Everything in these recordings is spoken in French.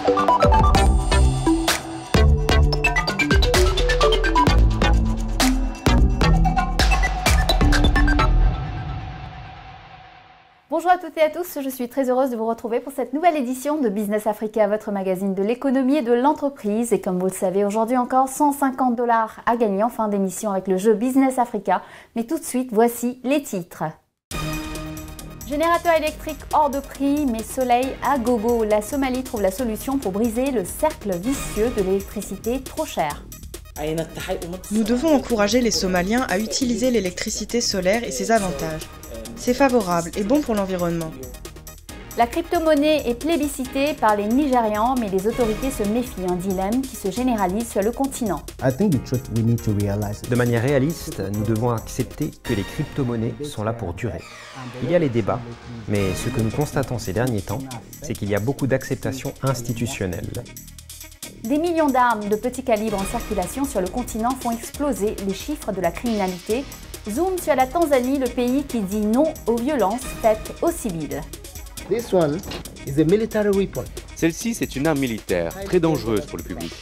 Bonjour à toutes et à tous, je suis très heureuse de vous retrouver pour cette nouvelle édition de Business Africa, votre magazine de l'économie et de l'entreprise. Et comme vous le savez, aujourd'hui encore 150 $ à gagner en fin d'émission avec le jeu Business Africa. Mais tout de suite, voici les titres. Générateur électrique hors de prix, mais soleil à gogo. La Somalie trouve la solution pour briser le cercle vicieux de l'électricité trop chère. Nous devons encourager les Somaliens à utiliser l'électricité solaire et ses avantages. C'est favorable et bon pour l'environnement. La crypto-monnaie est plébiscitée par les Nigérians, mais les autorités se méfient, un dilemme qui se généralise sur le continent. De manière réaliste, nous devons accepter que les crypto-monnaies sont là pour durer. Il y a les débats, mais ce que nous constatons ces derniers temps, c'est qu'il y a beaucoup d'acceptation institutionnelle. Des millions d'armes de petit calibre en circulation sur le continent font exploser les chiffres de la criminalité. Zoom sur la Tanzanie, le pays qui dit non aux violences faites aux civils. Celle-ci, c'est une arme militaire, très dangereuse pour le public.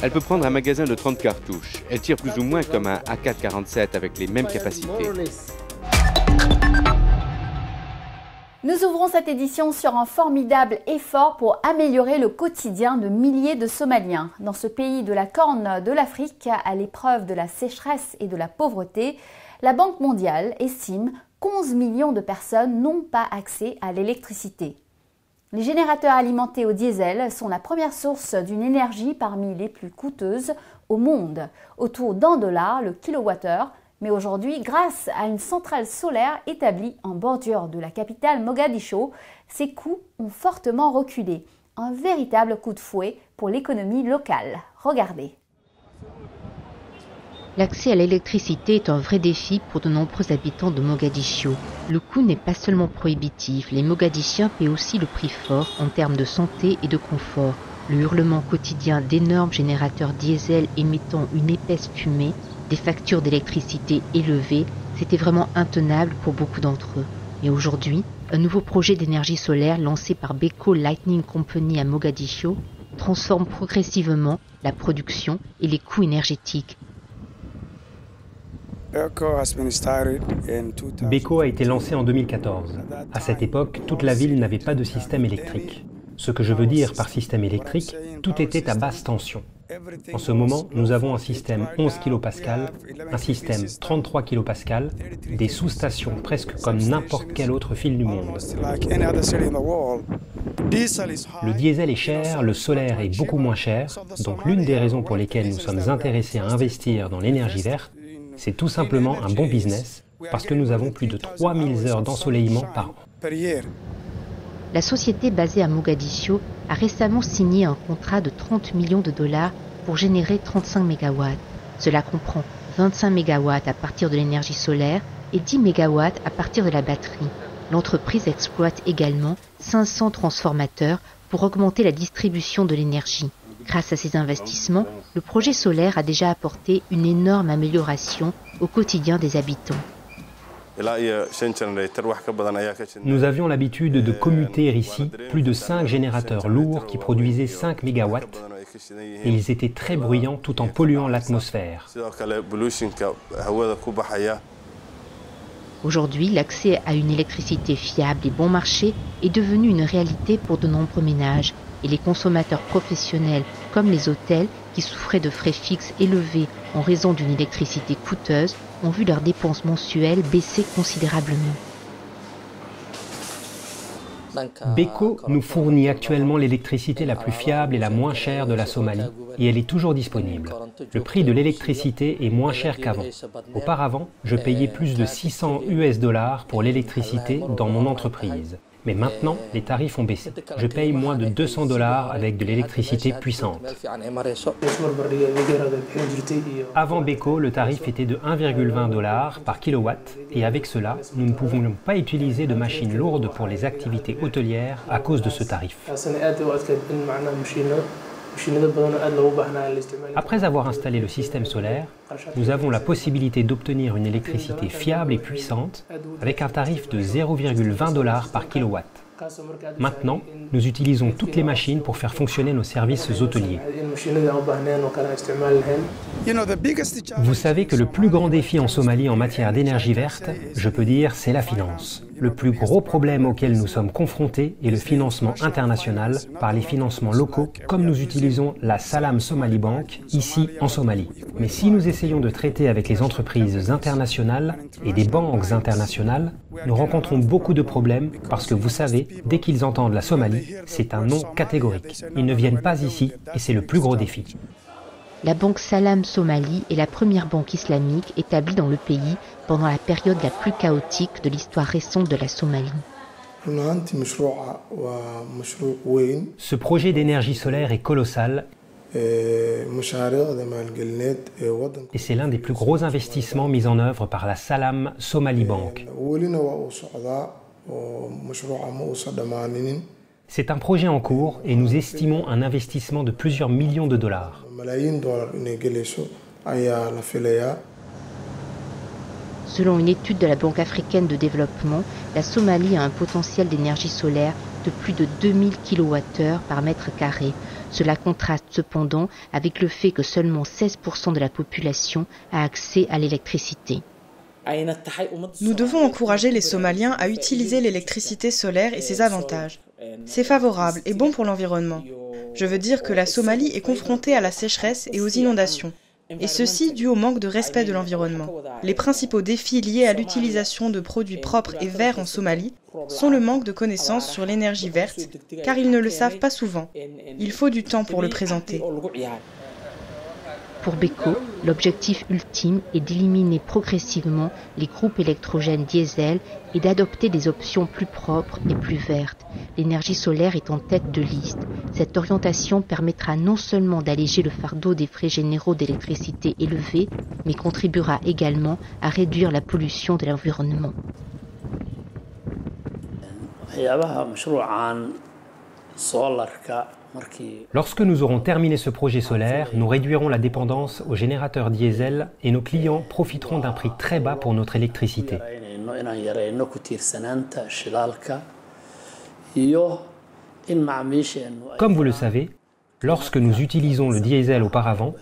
Elle peut prendre un magasin de 30 cartouches. Elle tire plus ou moins comme un AK-47 avec les mêmes capacités. Nous ouvrons cette édition sur un formidable effort pour améliorer le quotidien de milliers de Somaliens. Dans ce pays de la Corne de l'Afrique, à l'épreuve de la sécheresse et de la pauvreté, la Banque mondiale estime qu'11 millions de personnes n'ont pas accès à l'électricité. Les générateurs alimentés au diesel sont la première source d'une énergie parmi les plus coûteuses au monde, autour d'$1 le kilowattheure. Mais aujourd'hui, grâce à une centrale solaire établie en bordure de la capitale Mogadiscio, ces coûts ont fortement reculé. Un véritable coup de fouet pour l'économie locale. Regardez. L'accès à l'électricité est un vrai défi pour de nombreux habitants de Mogadiscio. Le coût n'est pas seulement prohibitif, les Mogadisciens paient aussi le prix fort en termes de santé et de confort. Le hurlement quotidien d'énormes générateurs diesel émettant une épaisse fumée, des factures d'électricité élevées, c'était vraiment intenable pour beaucoup d'entre eux. Et aujourd'hui, un nouveau projet d'énergie solaire lancé par Beko Lightning Company à Mogadiscio transforme progressivement la production et les coûts énergétiques. Beko a été lancé en 2014. À cette époque, toute la ville n'avait pas de système électrique. Ce que je veux dire par système électrique, tout était à basse tension. En ce moment, nous avons un système 11 kPa, un système 33 kPa, des sous-stations presque comme n'importe quel autre fil du monde. Le diesel est cher, le solaire est beaucoup moins cher, donc l'une des raisons pour lesquelles nous sommes intéressés à investir dans l'énergie verte, c'est tout simplement un bon business, parce que nous avons plus de 3000 heures d'ensoleillement par an. La société basée à Mogadiscio a récemment signé un contrat de 30 millions de dollars pour générer 35 MW. Cela comprend 25 MW à partir de l'énergie solaire et 10 MW à partir de la batterie. L'entreprise exploite également 500 transformateurs pour augmenter la distribution de l'énergie. Grâce à ces investissements, le projet solaire a déjà apporté une énorme amélioration au quotidien des habitants. Nous avions l'habitude de commuter ici plus de 5 générateurs lourds qui produisaient 5 MW et ils étaient très bruyants tout en polluant l'atmosphère. Aujourd'hui, l'accès à une électricité fiable et bon marché est devenu une réalité pour de nombreux ménages et les consommateurs professionnels comme les hôtels qui souffraient de frais fixes élevés en raison d'une électricité coûteuse ont vu leurs dépenses mensuelles baisser considérablement. Beko nous fournit actuellement l'électricité la plus fiable et la moins chère de la Somalie et elle est toujours disponible. Le prix de l'électricité est moins cher qu'avant. Auparavant, je payais plus de 600 US$ pour l'électricité dans mon entreprise. Mais maintenant, les tarifs ont baissé. Je paye moins de 200 $ avec de l'électricité puissante. Avant Beko, le tarif était de 1,20 $ par kilowatt et avec cela, nous ne pouvions pas utiliser de machines lourdes pour les activités hôtelières à cause de ce tarif. Après avoir installé le système solaire, nous avons la possibilité d'obtenir une électricité fiable et puissante avec un tarif de 0,20 $ par kilowatt. Maintenant, nous utilisons toutes les machines pour faire fonctionner nos services hôteliers. Vous savez que le plus grand défi en Somalie en matière d'énergie verte, je peux dire, c'est la finance. Le plus gros problème auquel nous sommes confrontés est le financement international par les financements locaux, comme nous utilisons la Salam Somali Bank ici en Somalie. Mais si nous essayons de traiter avec les entreprises internationales et des banques internationales, nous rencontrons beaucoup de problèmes parce que vous savez, dès qu'ils entendent la Somalie, c'est un non catégorique. Ils ne viennent pas ici et c'est le plus gros défi. La banque Salam Somalie est la première banque islamique établie dans le pays pendant la période la plus chaotique de l'histoire récente de la Somalie. Ce projet d'énergie solaire est colossal et c'est l'un des plus gros investissements mis en œuvre par la Salam Somali Bank. C'est un projet en cours et nous estimons un investissement de plusieurs millions de dollars. Selon une étude de la Banque africaine de développement, la Somalie a un potentiel d'énergie solaire de plus de 2000 kWh par mètre carré. Cela contraste cependant avec le fait que seulement 16% de la population a accès à l'électricité. Nous devons encourager les Somaliens à utiliser l'électricité solaire et ses avantages. C'est favorable et bon pour l'environnement. Je veux dire que la Somalie est confrontée à la sécheresse et aux inondations. Et ceci dû au manque de respect de l'environnement. Les principaux défis liés à l'utilisation de produits propres et verts en Somalie sont le manque de connaissances sur l'énergie verte, car ils ne le savent pas souvent. Il faut du temps pour le présenter. Pour Beko, l'objectif ultime est d'éliminer progressivement les groupes électrogènes diesel et d'adopter des options plus propres et plus vertes. L'énergie solaire est en tête de liste. Cette orientation permettra non seulement d'alléger le fardeau des frais généraux d'électricité élevés, mais contribuera également à réduire la pollution de l'environnement. Lorsque nous aurons terminé ce projet solaire, nous réduirons la dépendance aux générateurs diesel et nos clients profiteront d'un prix très bas pour notre électricité. Comme vous le savez, lorsque nous utilisons le diesel auparavant,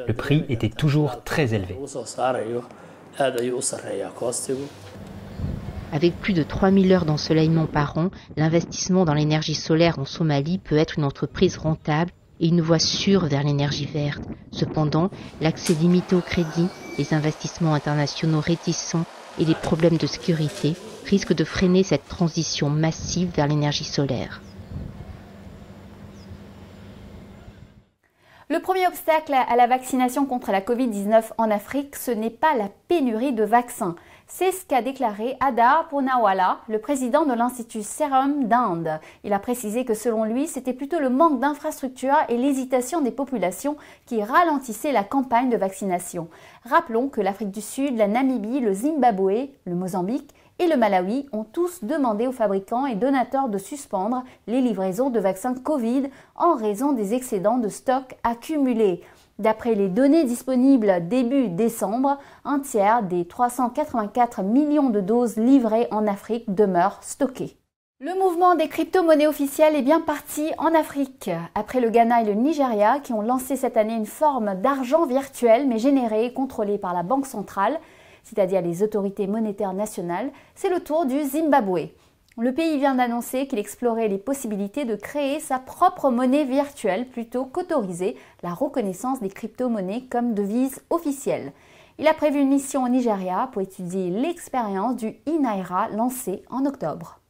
le prix était toujours très élevé. Avec plus de 3000 heures d'ensoleillement par an, l'investissement dans l'énergie solaire en Somalie peut être une entreprise rentable et une voie sûre vers l'énergie verte. Cependant, l'accès limité au crédit, les investissements internationaux réticents et les problèmes de sécurité risquent de freiner cette transition massive vers l'énergie solaire. Le premier obstacle à la vaccination contre la Covid-19 en Afrique, ce n'est pas la pénurie de vaccins. C'est ce qu'a déclaré Adar Poonawala, le président de l'Institut Serum d'Inde. Il a précisé que selon lui, c'était plutôt le manque d'infrastructures et l'hésitation des populations qui ralentissaient la campagne de vaccination. Rappelons que l'Afrique du Sud, la Namibie, le Zimbabwe, le Mozambique et le Malawi ont tous demandé aux fabricants et donateurs de suspendre les livraisons de vaccins Covid en raison des excédents de stock accumulés. D'après les données disponibles début décembre, un tiers des 384 millions de doses livrées en Afrique demeurent stockées. Le mouvement des crypto-monnaies officielles est bien parti en Afrique. Après le Ghana et le Nigeria qui ont lancé cette année une forme d'argent virtuel mais généré et contrôlé par la Banque centrale, c'est-à-dire les autorités monétaires nationales, c'est le tour du Zimbabwe. Le pays vient d'annoncer qu'il explorait les possibilités de créer sa propre monnaie virtuelle plutôt qu'autoriser la reconnaissance des crypto-monnaies comme devise officielle. Il a prévu une mission au Nigeria pour étudier l'expérience du e-Naira lancé en octobre.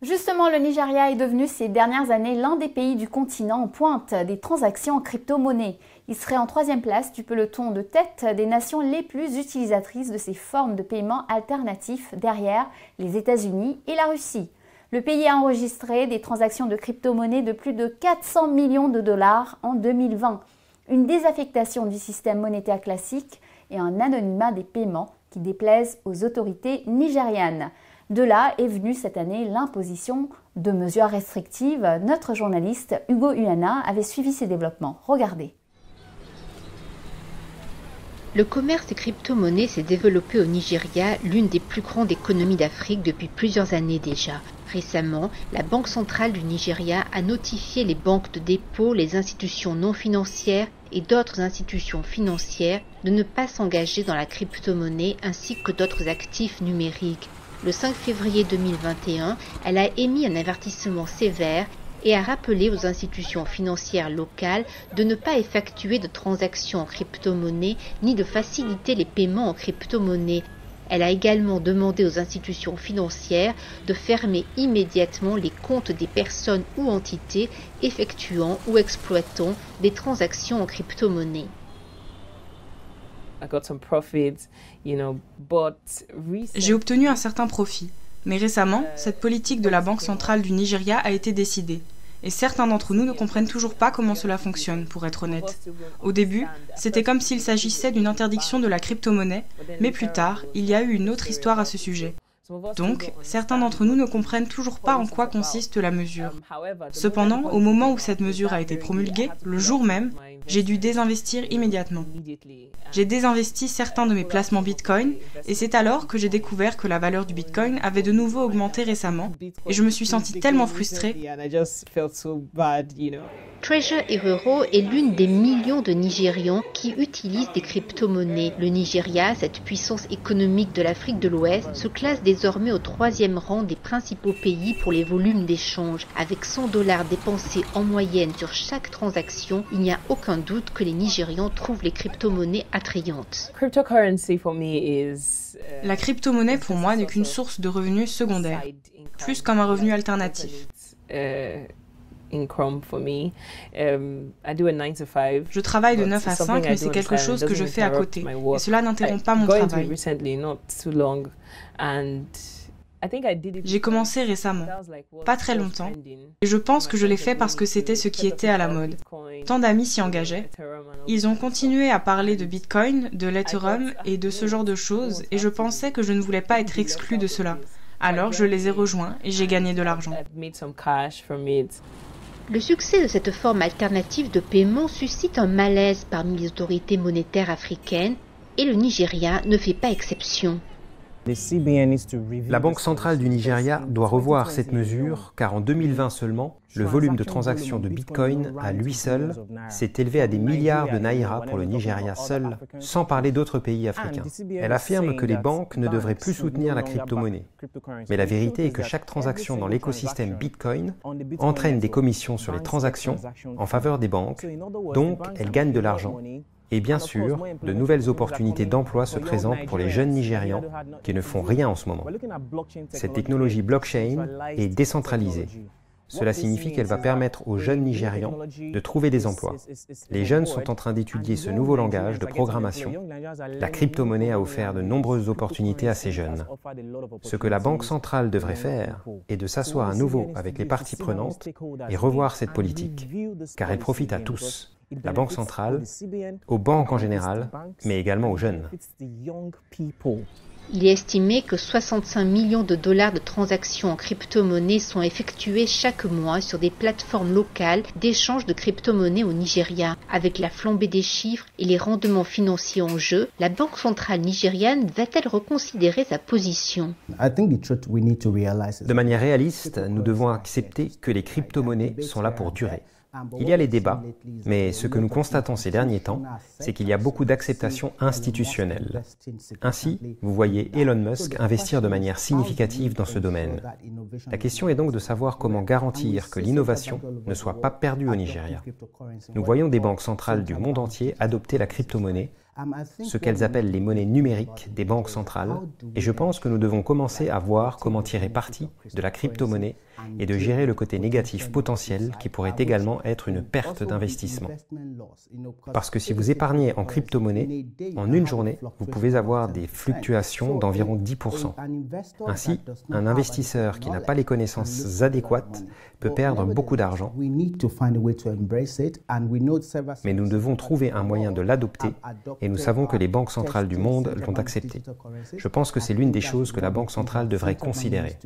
Justement, le Nigeria est devenu ces dernières années l'un des pays du continent en pointe des transactions en crypto-monnaie. Il serait en troisième place du peloton de tête des nations les plus utilisatrices de ces formes de paiement alternatifs derrière les États-Unis et la Russie. Le pays a enregistré des transactions de crypto-monnaie de plus de 400 millions de dollars en 2020, une désaffectation du système monétaire classique et un anonymat des paiements qui déplaisent aux autorités nigérianes. De là est venue cette année l'imposition de mesures restrictives. Notre journaliste Hugo Uana avait suivi ces développements. Regardez. Le commerce des crypto-monnaies s'est développé au Nigeria, l'une des plus grandes économies d'Afrique depuis plusieurs années déjà. Récemment, la Banque centrale du Nigeria a notifié les banques de dépôt, les institutions non financières et d'autres institutions financières de ne pas s'engager dans la crypto-monnaie ainsi que d'autres actifs numériques. Le 5 février 2021, elle a émis un avertissement sévère et a rappelé aux institutions financières locales de ne pas effectuer de transactions en crypto-monnaie ni de faciliter les paiements en crypto-monnaie. Elle a également demandé aux institutions financières de fermer immédiatement les comptes des personnes ou entités effectuant ou exploitant des transactions en crypto-monnaie. J'ai obtenu un certain profit, mais récemment, cette politique de la Banque centrale du Nigeria a été décidée. Et certains d'entre nous ne comprennent toujours pas comment cela fonctionne, pour être honnête. Au début, c'était comme s'il s'agissait d'une interdiction de la crypto-monnaie, mais plus tard, il y a eu une autre histoire à ce sujet. Donc, certains d'entre nous ne comprennent toujours pas en quoi consiste la mesure. Cependant, au moment où cette mesure a été promulguée, le jour même, j'ai dû désinvestir immédiatement. J'ai désinvesti certains de mes placements Bitcoin et c'est alors que j'ai découvert que la valeur du Bitcoin avait de nouveau augmenté récemment et je me suis sentie tellement frustrée. Treasure Iroro est l'une des millions de Nigérians qui utilisent des crypto-monnaies. Le Nigeria, cette puissance économique de l'Afrique de l'Ouest, se classe désormais au 3e rang des principaux pays pour les volumes d'échange. Avec $100 dépensés en moyenne sur chaque transaction, il n'y a aucun doute que les Nigérians trouvent les crypto-monnaies attrayantes. La crypto-monnaie pour moi n'est qu'une source de revenus secondaire, plus comme un revenu alternatif. Je travaille de 9 à 5, mais c'est quelque chose que je fais à côté, et cela n'interrompt pas mon travail. J'ai commencé récemment, pas très longtemps, et je pense que je l'ai fait parce que c'était ce qui était à la mode. Tant d'amis s'y engageaient. Ils ont continué à parler de Bitcoin, de l'Ethereum et de ce genre de choses, et je pensais que je ne voulais pas être exclu de cela. Alors je les ai rejoints et j'ai gagné de l'argent. Le succès de cette forme alternative de paiement suscite un malaise parmi les autorités monétaires africaines et le Nigeria ne fait pas exception. La Banque centrale du Nigeria doit revoir cette mesure car en 2020 seulement, le volume de transactions de Bitcoin à lui seul s'est élevé à des milliards de naira pour le Nigeria seul, sans parler d'autres pays africains. Elle affirme que les banques ne devraient plus soutenir la crypto-monnaie. Mais la vérité est que chaque transaction dans l'écosystème Bitcoin entraîne des commissions sur les transactions en faveur des banques, donc elles gagnent de l'argent. Et bien sûr, de nouvelles opportunités d'emploi se présentent pour les jeunes Nigérians qui ne font rien en ce moment. Cette technologie blockchain est décentralisée. Cela signifie qu'elle va permettre aux jeunes Nigérians de trouver des emplois. Les jeunes sont en train d'étudier ce nouveau langage de programmation. La crypto-monnaie a offert de nombreuses opportunités à ces jeunes. Ce que la Banque centrale devrait faire est de s'asseoir à nouveau avec les parties prenantes et revoir cette politique, car elle profite à tous. La Banque centrale, aux banques en général, mais également aux jeunes. Il est estimé que 65 millions de dollars de transactions en crypto-monnaie sont effectuées chaque mois sur des plateformes locales d'échange de crypto-monnaies au Nigeria. Avec la flambée des chiffres et les rendements financiers en jeu, la Banque centrale nigériane va-t-elle reconsidérer sa position? De manière réaliste, nous devons accepter que les crypto-monnaies sont là pour durer. Il y a les débats, mais ce que nous constatons ces derniers temps, c'est qu'il y a beaucoup d'acceptation institutionnelle. Ainsi, vous voyez Elon Musk investir de manière significative dans ce domaine. La question est donc de savoir comment garantir que l'innovation ne soit pas perdue au Nigeria. Nous voyons des banques centrales du monde entier adopter la crypto-monnaie, ce qu'elles appellent les monnaies numériques des banques centrales, et je pense que nous devons commencer à voir comment tirer parti de la crypto-monnaie et de gérer le côté négatif potentiel qui pourrait également être une perte d'investissement. Parce que si vous épargnez en crypto-monnaie, en une journée, vous pouvez avoir des fluctuations d'environ 10%. Ainsi, un investisseur qui n'a pas les connaissances adéquates peut perdre beaucoup d'argent. Mais nous devons trouver un moyen de l'adopter et nous savons que les banques centrales du monde l'ont accepté. Je pense que c'est l'une des choses que la Banque centrale devrait considérer.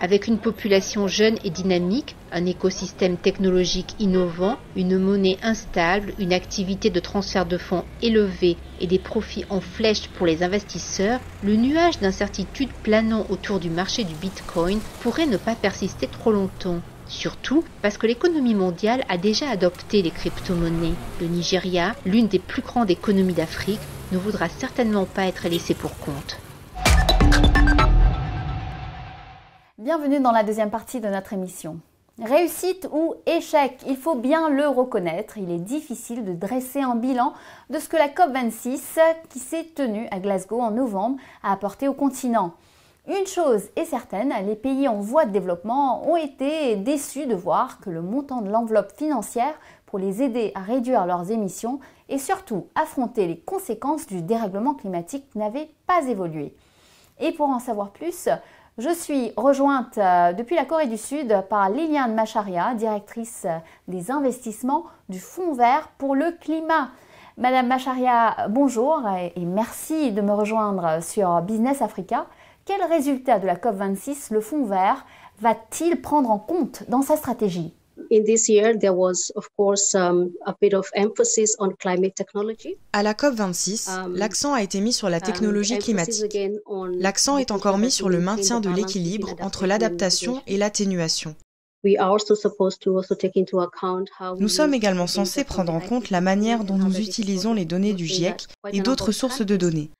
Avec une population jeune et dynamique, un écosystème technologique innovant, une monnaie instable, une activité de transfert de fonds élevée et des profits en flèche pour les investisseurs, le nuage d'incertitude planant autour du marché du Bitcoin pourrait ne pas persister trop longtemps. Surtout parce que l'économie mondiale a déjà adopté les crypto-monnaies. Le Nigeria, l'une des plus grandes économies d'Afrique, ne voudra certainement pas être laissé pour compte. Bienvenue dans la deuxième partie de notre émission. Réussite ou échec, il faut bien le reconnaître, il est difficile de dresser un bilan de ce que la COP26, qui s'est tenue à Glasgow en novembre, a apporté au continent. Une chose est certaine, les pays en voie de développement ont été déçus de voir que le montant de l'enveloppe financière pour les aider à réduire leurs émissions et surtout affronter les conséquences du dérèglement climatique n'avait pas évolué. Et pour en savoir plus, je suis rejointe depuis la Corée du Sud par Liliane Macharia, directrice des investissements du Fonds vert pour le climat. Madame Macharia, bonjour et merci de me rejoindre sur Business Africa. Quel résultat de la COP26 le Fonds vert va-t-il prendre en compte dans sa stratégie? À la COP26, l'accent a été mis sur la technologie climatique. L'accent est encore mis sur le maintien de l'équilibre entre l'adaptation et l'atténuation. Nous sommes également censés prendre en compte la manière dont nous utilisons les données du GIEC et d'autres sources de données.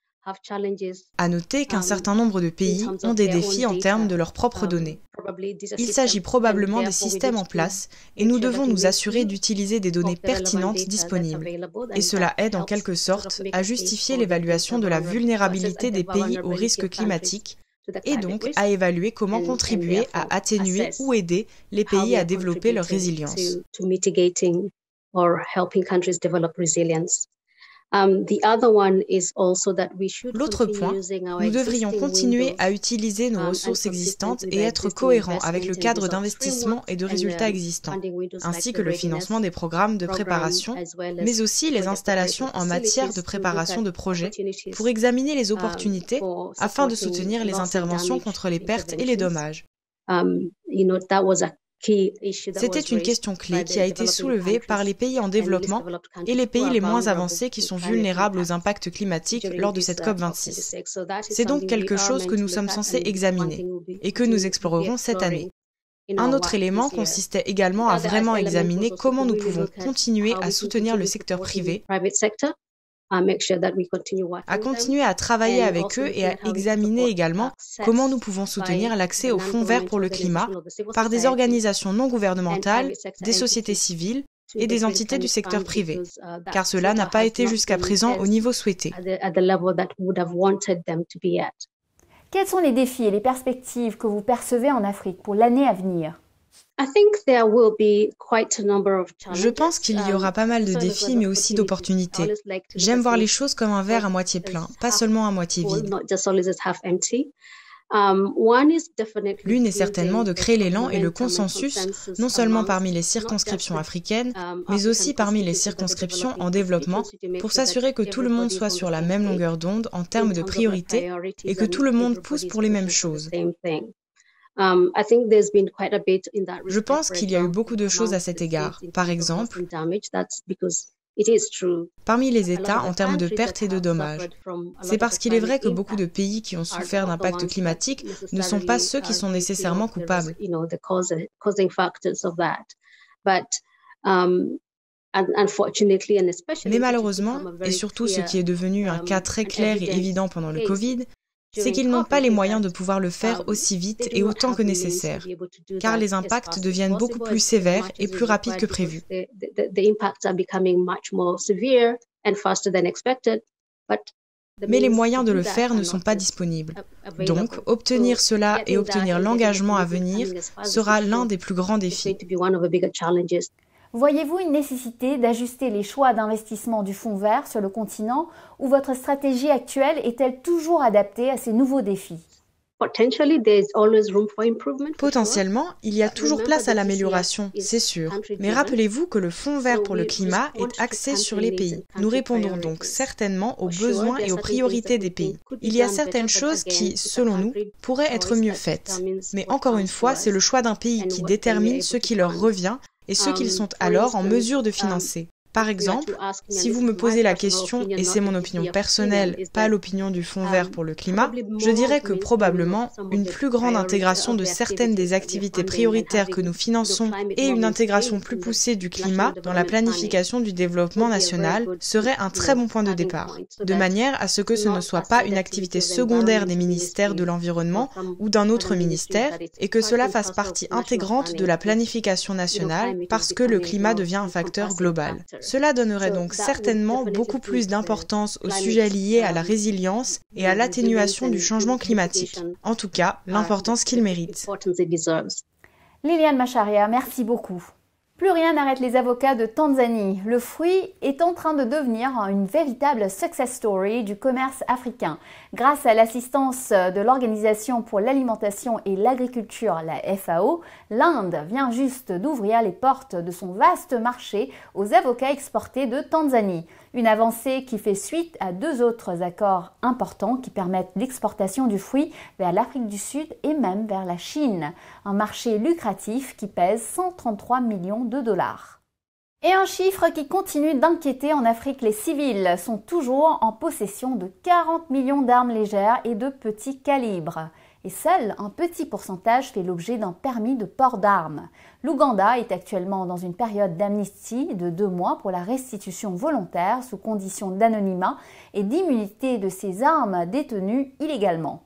À noter qu'un certain nombre de pays ont des défis en termes de leurs propres données. Il s'agit probablement des systèmes en place et nous devons nous assurer d'utiliser des données pertinentes disponibles. Et cela aide en quelque sorte à justifier l'évaluation de la vulnérabilité des pays aux risques climatiques et donc à évaluer comment contribuer à atténuer ou aider les pays à développer leur résilience. L'autre point, nous devrions continuer à utiliser nos ressources existantes et être cohérents avec le cadre d'investissement et de résultats existants, ainsi que le financement des programmes de préparation, mais aussi les installations en matière de préparation de projets pour examiner les opportunités afin de soutenir les interventions contre les pertes et les dommages. C'était une question clé qui a été soulevée par les pays en développement et les pays les moins avancés qui sont vulnérables aux impacts climatiques lors de cette COP26. C'est donc quelque chose que nous sommes censés examiner et que nous explorerons cette année. Un autre élément consistait également à vraiment examiner comment nous pouvons continuer à soutenir le secteur privé, à continuer à travailler avec eux et à examiner également comment nous pouvons soutenir l'accès au Fonds vert pour le climat par des organisations non gouvernementales, des sociétés civiles et des entités du secteur privé, car cela n'a pas été jusqu'à présent au niveau souhaité. Quels sont les défis et les perspectives que vous percevez en Afrique pour l'année à venir? Je pense qu'il y aura pas mal de défis, mais aussi d'opportunités. J'aime voir les choses comme un verre à moitié plein, pas seulement à moitié vide. L'une est certainement de créer l'élan et le consensus, non seulement parmi les circonscriptions africaines, mais aussi parmi les circonscriptions en développement, pour s'assurer que tout le monde soit sur la même longueur d'onde en termes de priorité et que tout le monde pousse pour les mêmes choses. Je pense qu'il y a eu beaucoup de choses à cet égard. Par exemple, parmi les États en termes de pertes et de dommages. C'est parce qu'il est vrai que beaucoup de pays qui ont souffert d'impacts climatiques ne sont pas ceux qui sont nécessairement coupables. Mais malheureusement, et surtout ce qui est devenu un cas très clair et évident pendant le Covid, c'est qu'ils n'ont pas les moyens de pouvoir le faire aussi vite et autant que nécessaire, car les impacts deviennent beaucoup plus sévères et plus rapides que prévu. Mais les moyens de le faire ne sont pas disponibles. Donc, obtenir cela et obtenir l'engagement à venir sera l'un des plus grands défis. Voyez-vous une nécessité d'ajuster les choix d'investissement du Fonds vert sur le continent ou votre stratégie actuelle est-elle toujours adaptée à ces nouveaux défis? Potentiellement, il y a toujours place à l'amélioration, c'est sûr. Mais rappelez-vous que le Fonds vert pour le climat est axé sur les pays. Nous répondons donc certainement aux besoins et aux priorités des pays. Il y a certaines choses qui, selon nous, pourraient être mieux faites. Mais encore une fois, c'est le choix d'un pays qui détermine ce qui leur revient et ce qu'ils sont alors en mesure de financer. Par exemple, si vous me posez la question, et c'est mon opinion personnelle, pas l'opinion du Fonds vert pour le climat, je dirais que probablement une plus grande intégration de certaines des activités prioritaires que nous finançons et une intégration plus poussée du climat dans la planification du développement national serait un très bon point de départ, de manière à ce que ce ne soit pas une activité secondaire des ministères de l'environnement ou d'un autre ministère et que cela fasse partie intégrante de la planification nationale parce que le climat devient un facteur global. Cela donnerait donc certainement beaucoup plus d'importance aux sujets liés à la résilience et à l'atténuation du changement climatique. En tout cas, l'importance qu'il mérite. Liliane Macharia, merci beaucoup. Plus rien n'arrête les avocats de Tanzanie. Le fruit est en train de devenir une véritable success story du commerce africain. Grâce à l'assistance de l'Organisation pour l'alimentation et l'agriculture, la FAO, l'Inde vient juste d'ouvrir les portes de son vaste marché aux avocats exportés de Tanzanie. Une avancée qui fait suite à 2 autres accords importants qui permettent l'exportation du fruit vers l'Afrique du Sud et même vers la Chine. Un marché lucratif qui pèse 133 millions de dollars. Et un chiffre qui continue d'inquiéter en Afrique, les civils sont toujours en possession de 40 millions d'armes légères et de petits calibres. Et seul un petit pourcentage fait l'objet d'un permis de port d'armes. L'Ouganda est actuellement dans une période d'amnistie de 2 mois pour la restitution volontaire sous condition d'anonymat et d'immunité de ses armes détenues illégalement.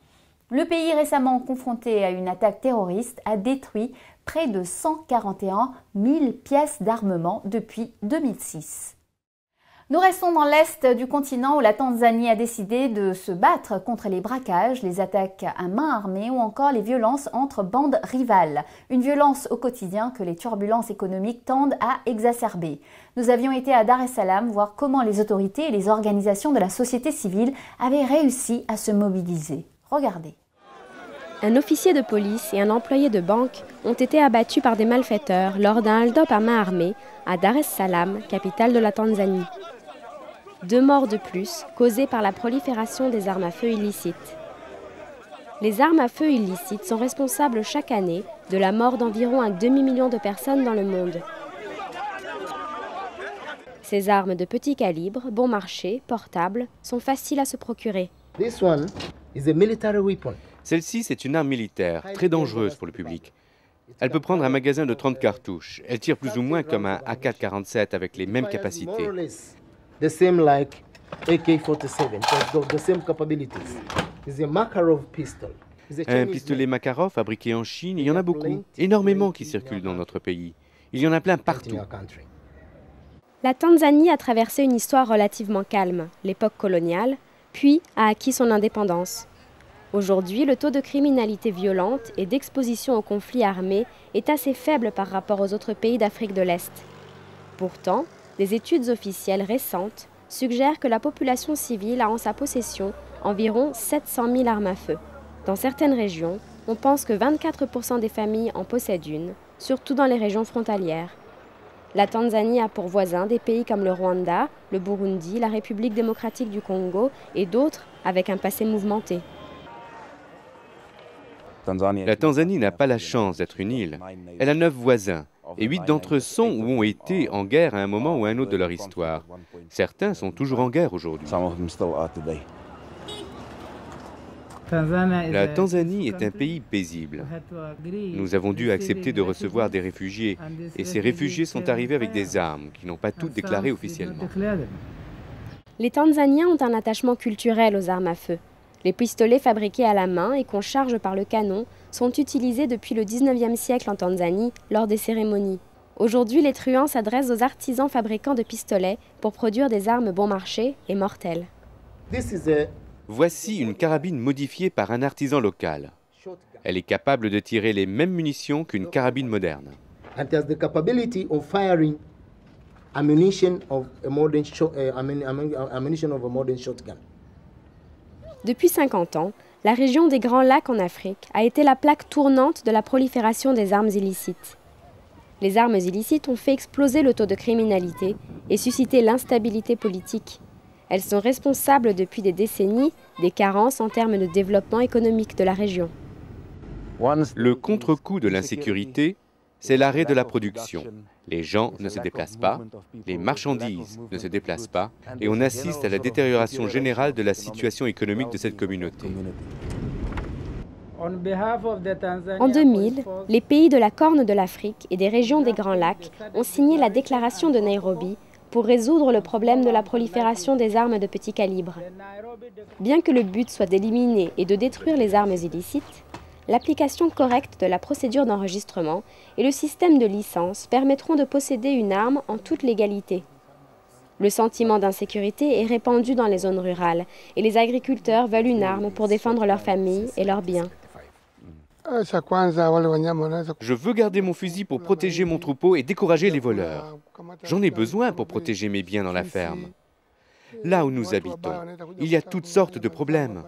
Le pays récemment confronté à une attaque terroriste a détruit près de 141 000 pièces d'armement depuis 2006. Nous restons dans l'est du continent où la Tanzanie a décidé de se battre contre les braquages, les attaques à main armée ou encore les violences entre bandes rivales. Une violence au quotidien que les turbulences économiques tendent à exacerber. Nous avions été à Dar es Salaam voir comment les autorités et les organisations de la société civile avaient réussi à se mobiliser. Regardez. Un officier de police et un employé de banque ont été abattus par des malfaiteurs lors d'un hold-up à main armée à Dar es Salaam, capitale de la Tanzanie. 2 morts de plus, causées par la prolifération des armes à feu illicites. Les armes à feu illicites sont responsables chaque année de la mort d'environ un demi-million de personnes dans le monde. Ces armes de petit calibre, bon marché, portables, sont faciles à se procurer. Celle-ci, c'est une arme militaire, très dangereuse pour le public. Elle peut prendre un magasin de 30 cartouches. Elle tire plus ou moins comme un AK-47 avec les mêmes capacités. Un pistolet Makarov fabriqué en Chine, il y en a beaucoup, énormément qui circulent dans notre pays. Il y en a plein partout. La Tanzanie a traversé une histoire relativement calme, l'époque coloniale, puis a acquis son indépendance. Aujourd'hui, le taux de criminalité violente et d'exposition aux conflits armés est assez faible par rapport aux autres pays d'Afrique de l'Est. Pourtant, des études officielles récentes suggèrent que la population civile a en sa possession environ 700 000 armes à feu. Dans certaines régions, on pense que 24% des familles en possèdent une, surtout dans les régions frontalières. La Tanzanie a pour voisins des pays comme le Rwanda, le Burundi, la République démocratique du Congo et d'autres avec un passé mouvementé. La Tanzanie n'a pas la chance d'être une île. Elle a 9 voisins, et 8 d'entre eux sont ou ont été en guerre à un moment ou à un autre de leur histoire. Certains sont toujours en guerre aujourd'hui. La Tanzanie est un pays paisible. Nous avons dû accepter de recevoir des réfugiés, et ces réfugiés sont arrivés avec des armes qui n'ont pas toutes déclarées officiellement. Les Tanzaniens ont un attachement culturel aux armes à feu. Les pistolets fabriqués à la main et qu'on charge par le canon sont utilisés depuis le 19e siècle en Tanzanie lors des cérémonies. Aujourd'hui, les truands s'adressent aux artisans fabricants de pistolets pour produire des armes bon marché et mortelles. Voici une carabine modifiée par un artisan local. Elle est capable de tirer les mêmes munitions qu'une carabine moderne. Depuis 50 ans, La région des Grands Lacs en Afrique a été la plaque tournante de la prolifération des armes illicites. Les armes illicites ont fait exploser le taux de criminalité et suscité l'instabilité politique. Elles sont responsables depuis des décennies des carences en termes de développement économique de la région. Le contre-coup de l'insécurité, c'est l'arrêt de la production. Les gens ne se déplacent pas, les marchandises ne se déplacent pas, et on assiste à la détérioration générale de la situation économique de cette communauté. En 2000, les pays de la Corne de l'Afrique et des régions des Grands Lacs ont signé la déclaration de Nairobi pour résoudre le problème de la prolifération des armes de petit calibre. Bien que le but soit d'éliminer et de détruire les armes illicites, l'application correcte de la procédure d'enregistrement et le système de licence permettront de posséder une arme en toute légalité. Le sentiment d'insécurité est répandu dans les zones rurales et les agriculteurs veulent une arme pour défendre leur famille et leurs biens. Je veux garder mon fusil pour protéger mon troupeau et décourager les voleurs. J'en ai besoin pour protéger mes biens dans la ferme. Là où nous habitons, il y a toutes sortes de problèmes.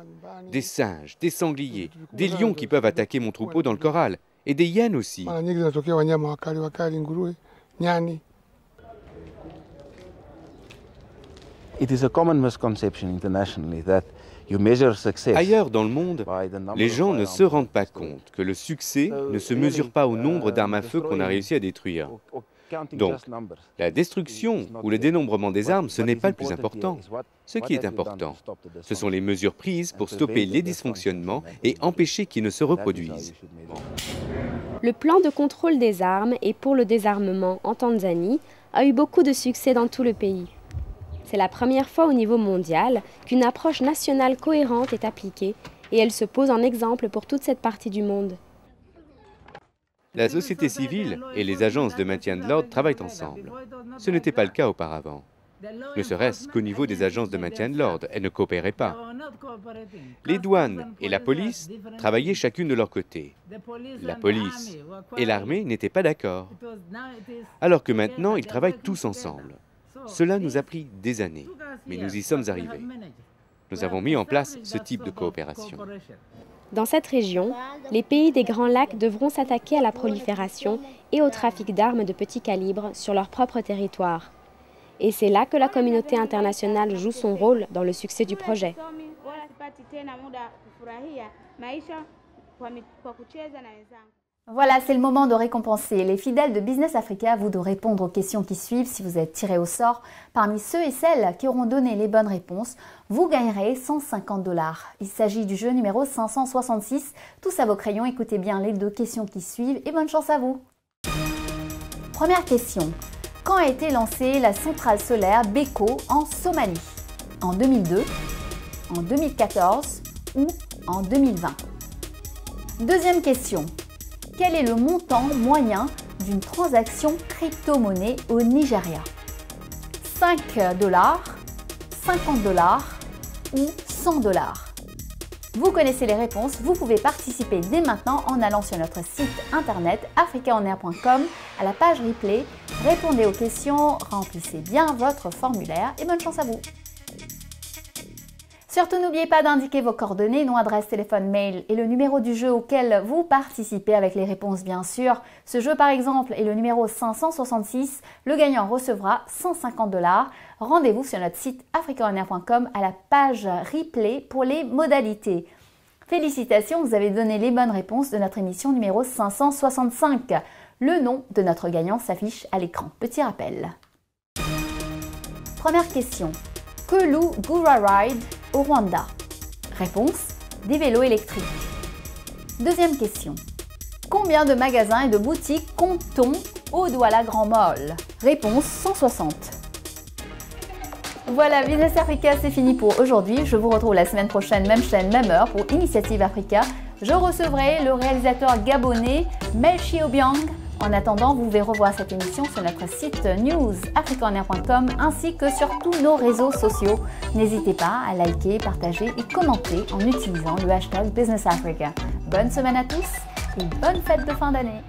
Des singes, des sangliers, des lions qui peuvent attaquer mon troupeau dans le corral, et des hyènes aussi. Ailleurs dans le monde, les gens ne se rendent pas compte que le succès ne se mesure pas au nombre d'armes à feu qu'on a réussi à détruire. Donc, la destruction ou le dénombrement des armes, ce n'est pas le plus important. Ce qui est important, ce sont les mesures prises pour stopper les dysfonctionnements et empêcher qu'ils ne se reproduisent. Le plan de contrôle des armes et pour le désarmement en Tanzanie a eu beaucoup de succès dans tout le pays. C'est la première fois au niveau mondial qu'une approche nationale cohérente est appliquée et elle se pose en exemple pour toute cette partie du monde. La société civile et les agences de maintien de l'ordre travaillent ensemble. Ce n'était pas le cas auparavant. Ne serait-ce qu'au niveau des agences de maintien de l'ordre, elles ne coopéraient pas. Les douanes et la police travaillaient chacune de leur côté. La police et l'armée n'étaient pas d'accord. Alors que maintenant, ils travaillent tous ensemble. Cela nous a pris des années, mais nous y sommes arrivés. Nous avons mis en place ce type de coopération. Dans cette région, les pays des Grands Lacs devront s'attaquer à la prolifération et au trafic d'armes de petit calibre sur leur propre territoire. Et c'est là que la communauté internationale joue son rôle dans le succès du projet. Voilà, c'est le moment de récompenser les fidèles de Business Africa. À vous de répondre aux questions qui suivent. Si vous êtes tiré au sort parmi ceux et celles qui auront donné les bonnes réponses, vous gagnerez 150 $. Il s'agit du jeu numéro 566. Tous à vos crayons, écoutez bien les 2 questions qui suivent et bonne chance à vous. Première question. Quand a été lancée la centrale solaire Beko en Somalie? En 2002, en 2014 ou en 2020? Deuxième question. Quel est le montant moyen d'une transaction crypto-monnaie au Nigeria? 5 $, 50 $ ou 100 $? Vous connaissez les réponses, vous pouvez participer dès maintenant en allant sur notre site internet africaonair.com à la page replay. Répondez aux questions, remplissez bien votre formulaire et bonne chance à vous. Surtout, n'oubliez pas d'indiquer vos coordonnées, nom, adresse, téléphone, mail et le numéro du jeu auquel vous participez avec les réponses bien sûr. Ce jeu par exemple est le numéro 566. Le gagnant recevra 150 $. Rendez-vous sur notre site africaonair.com à la page replay pour les modalités. Félicitations, vous avez donné les bonnes réponses de notre émission numéro 565. Le nom de notre gagnant s'affiche à l'écran. Petit rappel. Première question. Que loue Gura Ride au Rwanda? Réponse, des vélos électriques. Deuxième question. Combien de magasins et de boutiques compte-t-on au Douala Grand Mall? Réponse, 160. Voilà, Business Africa, c'est fini pour aujourd'hui. Je vous retrouve la semaine prochaine, même chaîne, même heure pour Initiative Africa. Je recevrai le réalisateur gabonais Melchi Obiang. En attendant, vous pouvez revoir cette émission sur notre site newsafricaonair.com ainsi que sur tous nos réseaux sociaux. N'hésitez pas à liker, partager et commenter en utilisant le hashtag Business Africa. Bonne semaine à tous et bonne fête de fin d'année.